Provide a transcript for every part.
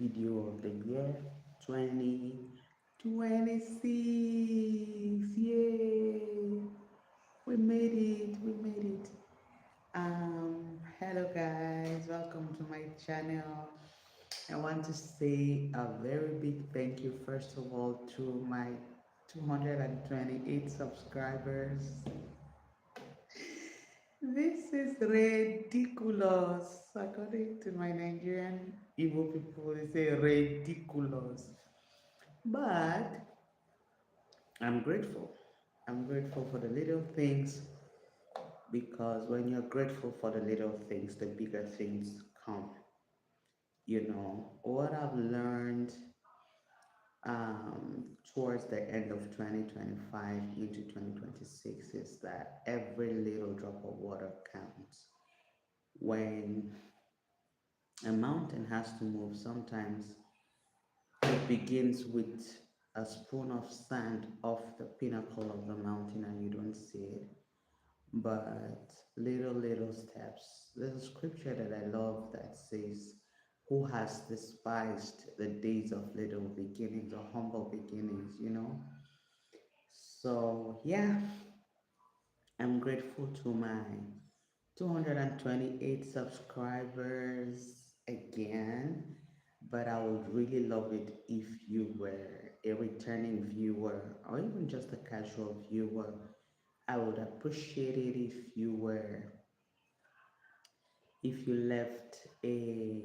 video of the year 2026. Yay! We made it. We made it. Hello guys, welcome to my channel. I want to say a very big thank you first of all to my 228 subscribers. This is ridiculous. According to my Nigerian Igbo people, they say ridiculous. But I'm grateful. I'm grateful for the little things because when you're grateful for the little things, the bigger things come. What I've learned towards the end of 2025 into 2026 is that every little drop of water counts. When a mountain has to move, sometimes it begins with a spoon of sand off the pinnacle of the mountain and you don't see it. But little steps. There's a scripture that I love that says, who has despised the days of little beginnings or humble beginnings? So, yeah, I'm grateful to my 228 subscribers again, but I would really love it if you were a returning viewer or even just a casual viewer. I would appreciate it if you left a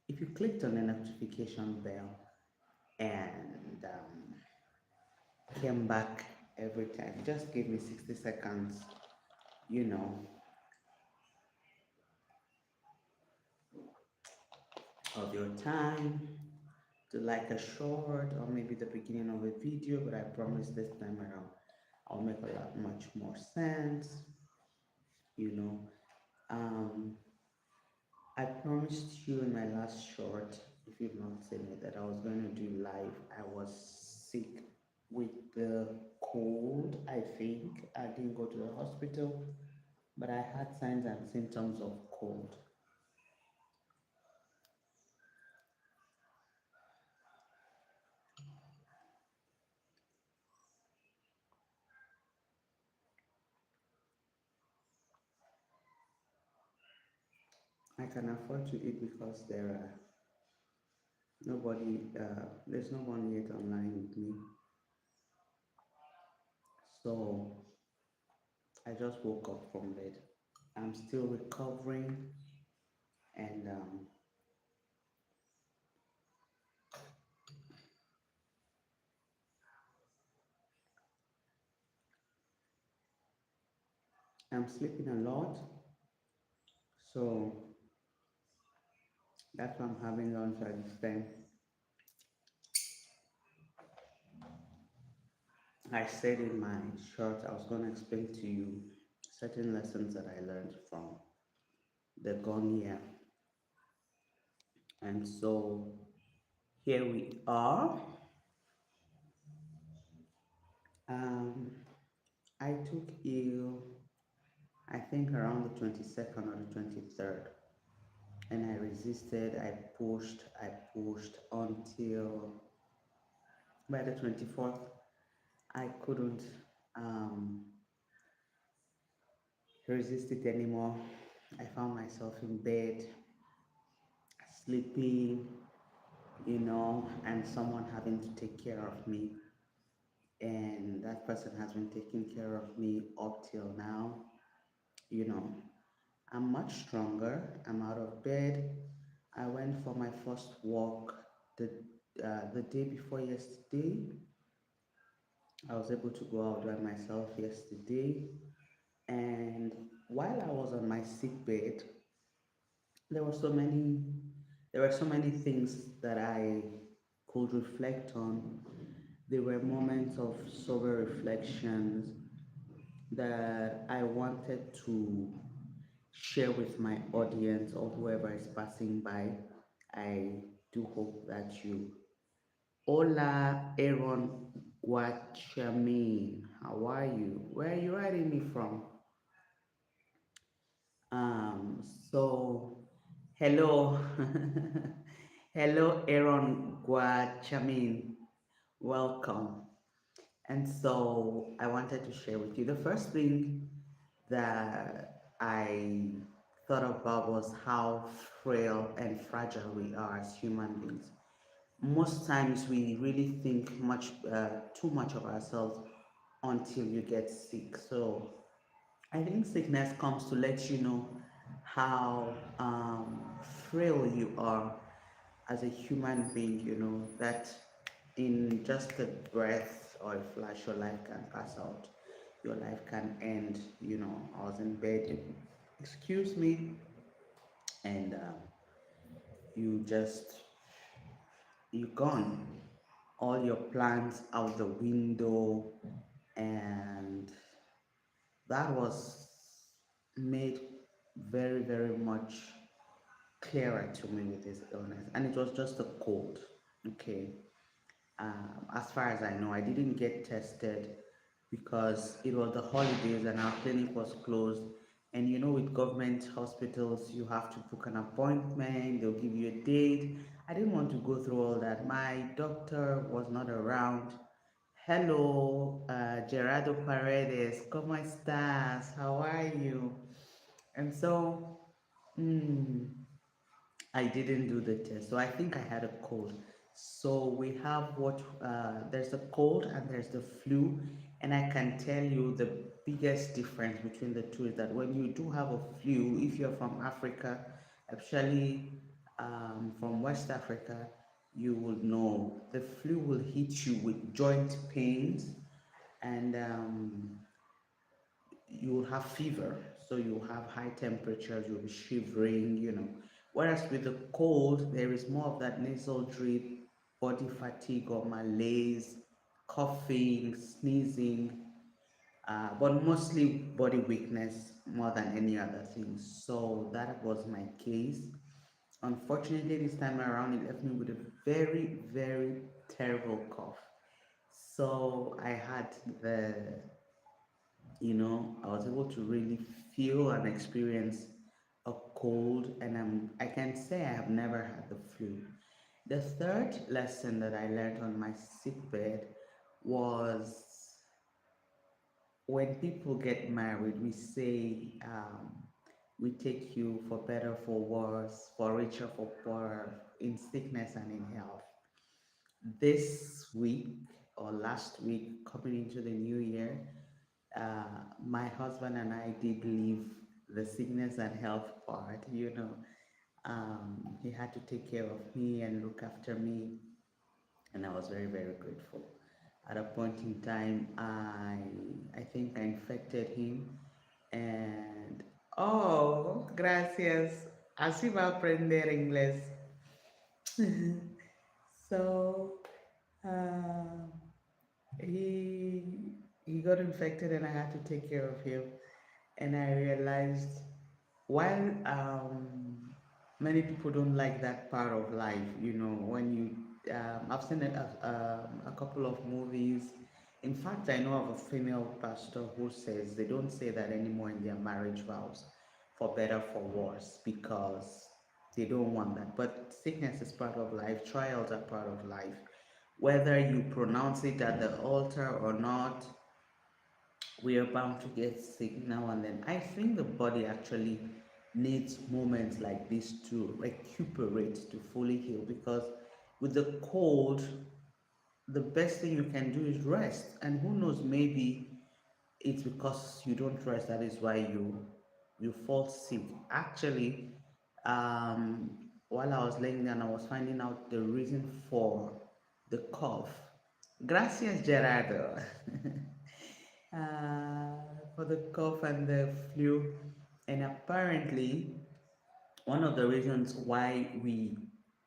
if you clicked on the notification bell and came back every time. Just give me 60 seconds, you know, of your time to like a short or maybe the beginning of a video, but I promise this time around I'll make a lot much more sense, you know. Um, I promised you in my last short, if you've not seen it, that I was going to do live. I was sick with the cold, I think. I didn't go to the hospital, but I had signs and symptoms of cold. I can afford to eat because there's no one yet online with me. So I just woke up from bed. I'm still recovering and I'm sleeping a lot. So that's why I'm having lunch at this time. I said in my short, I was going to explain to you certain lessons that I learned from the gone year. And so here we are. Um, I took ill, I think around the 22nd or the 23rd. And I resisted, I pushed until by the 24th, I couldn't um, resist it anymore. I found myself in bed, sleeping, and someone having to take care of me. And that person has been taking care of me up till now. You know, I'm much stronger. I'm out of bed. I went for my first walk the day before yesterday. I was able to go out by myself yesterday. And while I was on my sick bed, there were so many there were so many things that I could reflect on. There were moments of sober reflections that I wanted to share with my audience or whoever is passing by. I do hope that you. Hola, Aaron Guachamin. How are you? Where are you writing me from? Um, so, hello. Hello, Aaron Guachamin. Welcome. And so I wanted to share with you the first thing that I thought about was how frail and fragile we are as human beings. Most times we really think too much of ourselves until you get sick. So I think sickness comes to let you know how frail you are as a human being, that in just a breath or a flash, your life can pass out, your life can end. I was in bed, excuse me, and you just, you're gone. All your plans out the window, and that was made very, very much clearer to me with this illness. And it was just a cold, okay? As far as I know, I didn't get tested because it was the holidays and our clinic was closed. And with government hospitals, you have to book an appointment, they'll give you a date. I didn't want to go through all that. My doctor was not around. Hello, Gerardo Paredes, ¿cómo estás? How are you? And so, mm, I didn't do the test, so I think I had a cold. So we have there's the cold and there's the flu, and I can tell you the biggest difference between the two is that when you do have a flu, if you're from Africa, especially from West Africa, you will know the flu will hit you with joint pains, and you will have fever, so you will have high temperatures, you'll be shivering. Whereas with the cold, there is more of that nasal drip, body fatigue or malaise, coughing, sneezing, but mostly body weakness more than any other thing. So that was my case. Unfortunately, this time around, it left me with a very, very terrible cough. So I had I was able to really feel and experience a cold, and I can say I have never had the flu. The third lesson that I learned on my sick bed was when people get married, we say, we take you for better, for worse, for richer, for poorer, in sickness and in health. This week or last week, coming into the new year, my husband and I did leave the sickness and health part. He had to take care of me and look after me, and I was very, very grateful. At a point in time, I think I infected him, and oh, gracias. Así va a aprender inglés. So, uh, he got infected, and I had to take care of him. And I realized while many people don't like that part of life, when I've seen a couple of movies. In fact, I know of a female pastor who says they don't say that anymore in their marriage vows, for better, for worse, because they don't want that. But sickness is part of life, trials are part of life. Whether you pronounce it at the altar or not, we are bound to get sick now and then. I think the body actually needs moments like this to recuperate, to fully heal, because with the cold, the best thing you can do is rest. And who knows, maybe it's because you don't rest, that is why you fall sick. Actually, um, while I was laying down, I was finding out the reason for the cough. Gracias, Gerardo. For the cough and the flu. And apparently, one of the reasons why we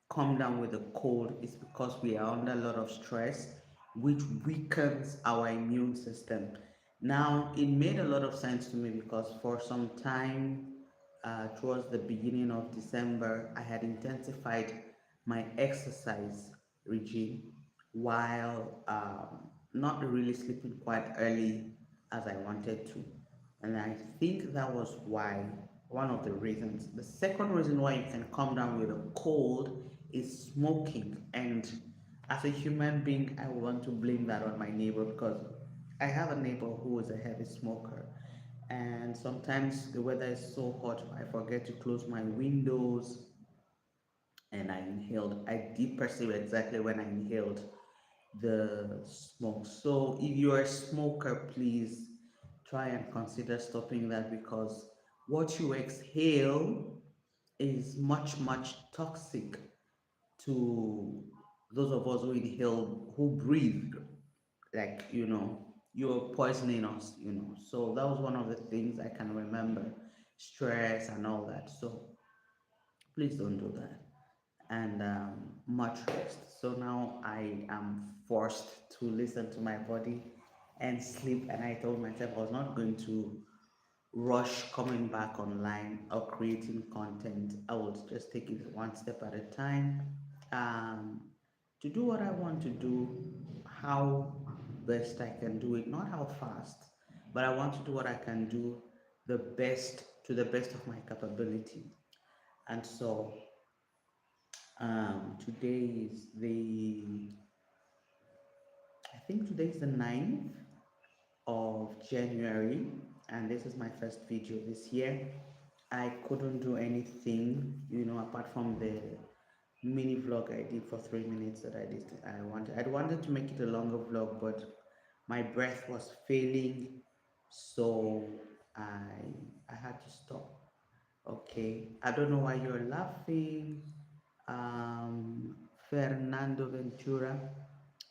come down with a cold is because we are under a lot of stress, which weakens our immune system. Now, it made a lot of sense to me because for some time, towards the beginning of December, I had intensified my exercise regime while not really sleeping quite early as I wanted to. And I think that was why, one of the reasons. The second reason why you can come down with a cold is smoking. And as a human being, I want to blame that on my neighbor because I have a neighbor who is a heavy smoker. And sometimes the weather is so hot, I forget to close my windows and I inhaled. I did perceive exactly when I inhaled the smoke. So if you're a smoker, please try and consider stopping that because what you exhale is much, much toxic to those of us who inhale, who breathe. Like, you're poisoning us, So that was one of the things I can remember, stress and all that. So please don't do that. And much rest. So now I am forced to listen to my body and sleep. And I told myself I was not going to rush coming back online or creating content. I would just take it one step at a time, um, to do what I want to do, how best I can do it, not how fast, but I want to do what I can do the best to the best of my capability. And so today is I think today is the 9th of January, and this is my first video this year. I couldn't do anything, apart from the mini vlog I did for 3 minutes that I did. I wanted to make it a longer vlog, but my breath was failing, so I had to stop. Okay, I don't know why you're laughing. Fernando Ventura.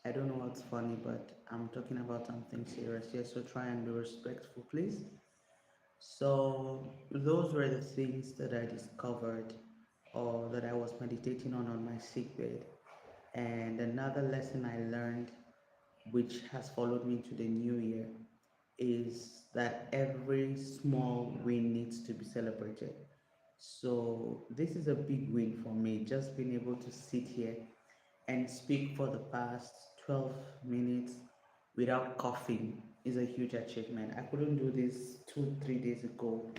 I don't know what's funny, but I'm talking about something serious here, so try and be respectful, please. So, those were the things that I discovered or that I was meditating on my sickbed. And another lesson I learned, which has followed me to the new year, is that every small win needs to be celebrated. So, this is a big win for me, just being able to sit here and speak for the past 12 minutes without coughing is a huge achievement. I couldn't do this 2, 3 days ago.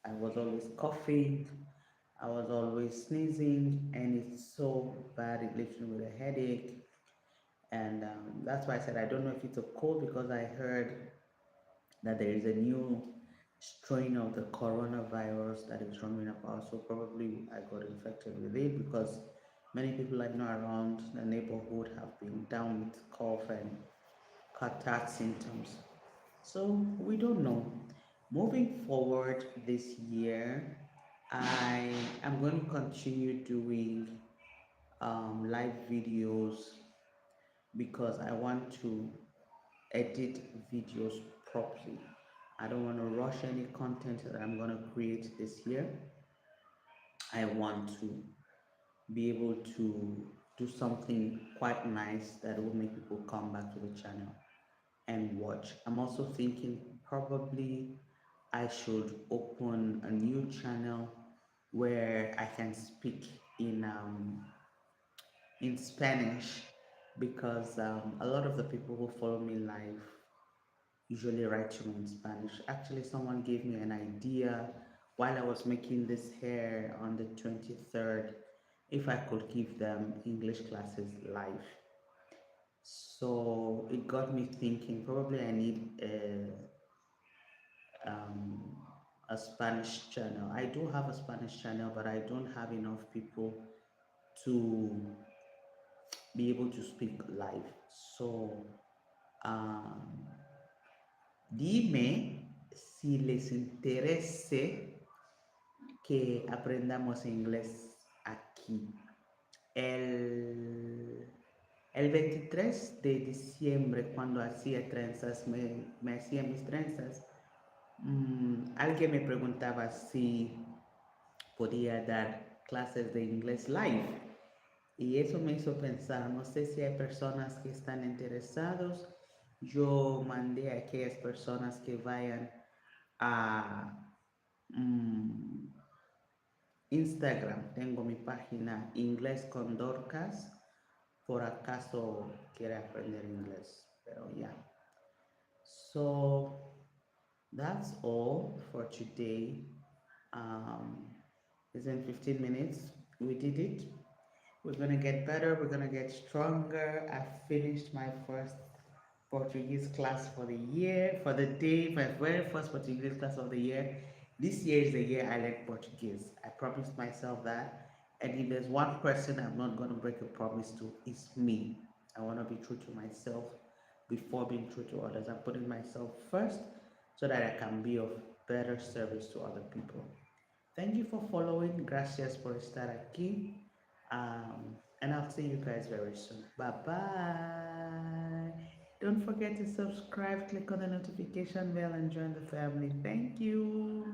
I was always coughing, I was always sneezing, and it's so bad. It leaves me with a headache. And that's why I said I don't know if it's a cold because I heard that there is a new strain of the coronavirus that is roaming about. So probably I got infected with it because many people I know around the neighborhood have been down with cough and catarrh symptoms. So we don't know. Moving forward this year, I am going to continue doing live videos because I want to edit videos properly. I don't want to rush any content that I'm going to create this year. I want to be able to do something quite nice that will make people come back to the channel and watch. I'm also thinking probably I should open a new channel where I can speak in Spanish because a lot of the people who follow me live usually write to me in Spanish. Actually, someone gave me an idea while I was making this hair on the 23rd if I could give them English classes live. So it got me thinking probably I need um, a Spanish channel. I do have a Spanish channel, but I don't have enough people to be able to speak live. So um, dime si les interese que aprendamos inglés aquí. El, el 23 de diciembre, cuando hacía trenzas, me hacía mis trenzas, alguien me preguntaba si podía dar clases de inglés live. Y eso me hizo pensar, no sé si hay personas que están interesados. Yo mandé a aquellas personas que vayan a Instagram. Tengo mi página Inglés con Dorcas. Por acaso quiere aprender inglés. Pero ya. Yeah. So that's all for today. It's in 15 minutes. We did it. We're gonna get better, we're gonna get stronger. I finished my first Portuguese class for the year, for the day, my very first Portuguese class of the year. This year is the year I learned Portuguese. I promised myself that. And if there's one person I'm not gonna break a promise to, it's me. I wanna be true to myself before being true to others. I'm putting myself first so that I can be of better service to other people. Thank you for following. Gracias por estar aquí. And I'll see you guys very soon. Bye bye. Don't forget to subscribe, click on the notification bell, and join the family. Thank you.